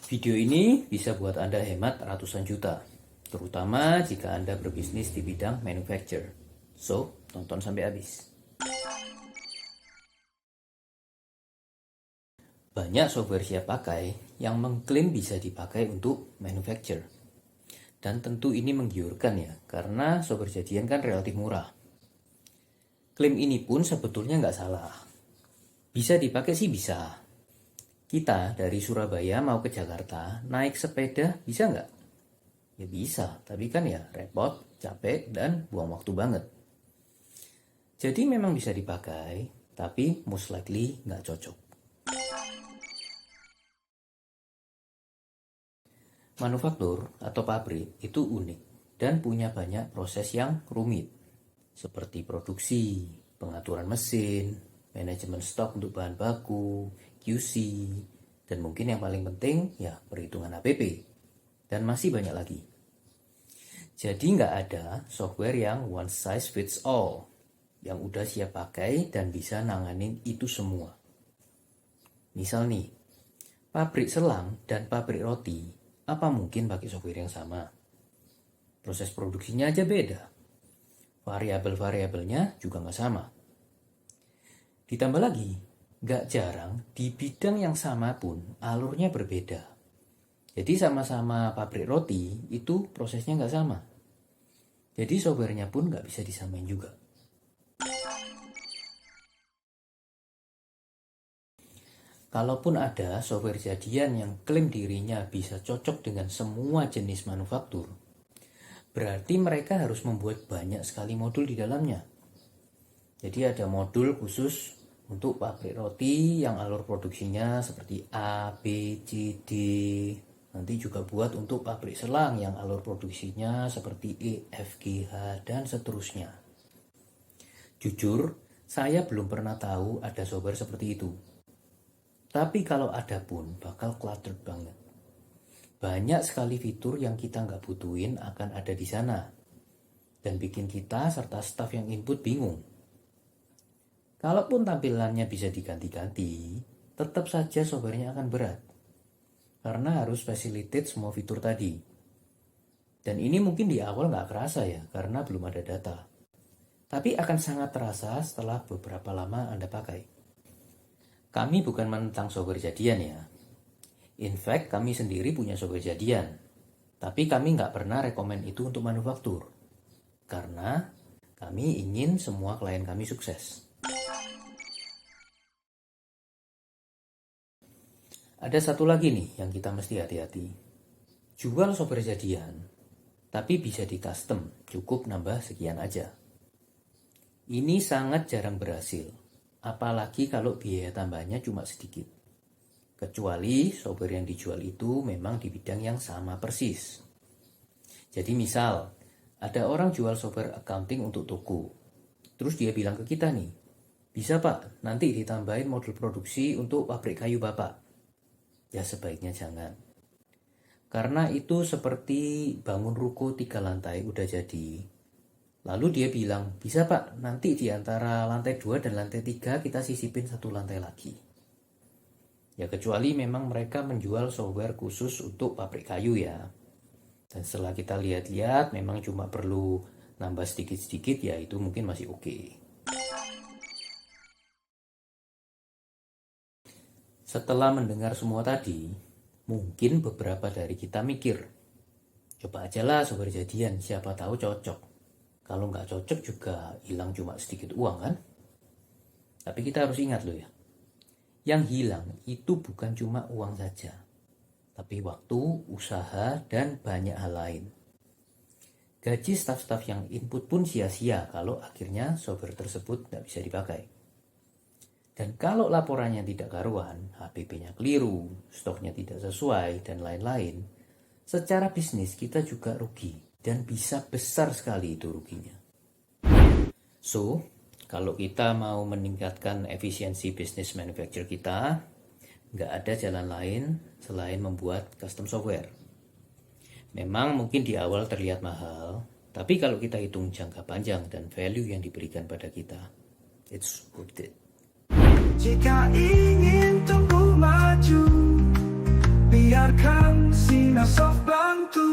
Video ini bisa buat Anda hemat ratusan juta, terutama jika Anda berbisnis di bidang manufacture. So, tonton sampai habis. Banyak software siap pakai yang mengklaim bisa dipakai untuk manufacture. Dan tentu ini menggiurkan ya, karena software jadian kan relatif murah. Klaim ini pun sebetulnya nggak salah. Bisa dipakai sih bisa. Kita dari Surabaya mau ke Jakarta, naik sepeda bisa nggak? Ya bisa, tapi kan ya repot, capek, dan buang waktu banget. Jadi memang bisa dipakai, tapi most likely nggak cocok. Manufaktur atau pabrik itu unik dan punya banyak proses yang rumit, seperti produksi, pengaturan mesin, manajemen stok untuk bahan baku, QC, dan mungkin yang paling penting ya perhitungan APP, dan masih banyak lagi. Jadi nggak ada software yang one size fits all, yang udah siap pakai dan bisa nanganin itu semua. Misal nih, pabrik selang dan pabrik roti, apa mungkin pakai software yang sama? Proses produksinya aja beda. Variabel-variabelnya juga nggak sama. Ditambah lagi, nggak jarang di bidang yang sama pun alurnya berbeda. Jadi sama-sama pabrik roti itu prosesnya nggak sama. Jadi softwarenya pun nggak bisa disamain juga. Kalaupun ada software jadian yang klaim dirinya bisa cocok dengan semua jenis manufaktur, berarti mereka harus membuat banyak sekali modul di dalamnya. Jadi ada modul khusus untuk pabrik roti yang alur produksinya seperti A, B, C, D. Nanti juga buat untuk pabrik selang yang alur produksinya seperti E, F, G, H, dan seterusnya. Jujur, saya belum pernah tahu ada software seperti itu. Tapi kalau ada pun bakal cluttered banget. Banyak sekali fitur yang kita nggak butuhin akan ada di sana. Dan bikin kita serta staff yang input bingung. Kalaupun tampilannya bisa diganti-ganti, tetap saja softwarenya akan berat. Karena harus facilitate semua fitur tadi. Dan ini mungkin di awal nggak kerasa ya, karena belum ada data. Tapi akan sangat terasa setelah beberapa lama Anda pakai. Kami bukan menentang software jadian ya. In fact, kami sendiri punya software jadian. Tapi kami nggak pernah rekomen itu untuk manufaktur. Karena kami ingin semua klien kami sukses. Ada satu lagi nih yang kita mesti hati-hati. Jual software jadian, tapi bisa di custom, cukup nambah sekian aja. Ini sangat jarang berhasil, apalagi kalau biaya tambahnya cuma sedikit. Kecuali software yang dijual itu memang di bidang yang sama persis. Jadi misal, ada orang jual software accounting untuk toko. Terus dia bilang ke kita nih, bisa pak, nanti ditambahin modul produksi untuk pabrik kayu bapak. Ya sebaiknya jangan. Karena itu seperti bangun ruko 3 lantai udah jadi. Lalu dia bilang, bisa pak, nanti di antara lantai 2 dan lantai 3 kita sisipin 1 lantai lagi. Ya kecuali memang mereka menjual software khusus untuk pabrik kayu ya. Dan setelah kita lihat-lihat memang cuma perlu nambah sedikit-sedikit ya itu mungkin masih oke. Setelah mendengar semua tadi, mungkin beberapa dari kita mikir, coba aja lah software jadian, siapa tahu cocok. Kalau nggak cocok juga hilang cuma sedikit uang kan? Tapi kita harus ingat loh ya, yang hilang itu bukan cuma uang saja, tapi waktu, usaha, dan banyak hal lain. Gaji staf-staf yang input pun sia-sia kalau akhirnya software tersebut nggak bisa dipakai. Dan kalau laporannya tidak karuan, HPP-nya keliru, stoknya tidak sesuai, dan lain-lain, secara bisnis kita juga rugi, dan bisa besar sekali itu ruginya. So, kalau kita mau meningkatkan efisiensi bisnis manufacture kita, nggak ada jalan lain selain membuat custom software. Memang mungkin di awal terlihat mahal, tapi kalau kita hitung jangka panjang dan value yang diberikan pada kita, it's worth it. Jika ingin tumbuh maju, Biarkan sinar soft bantu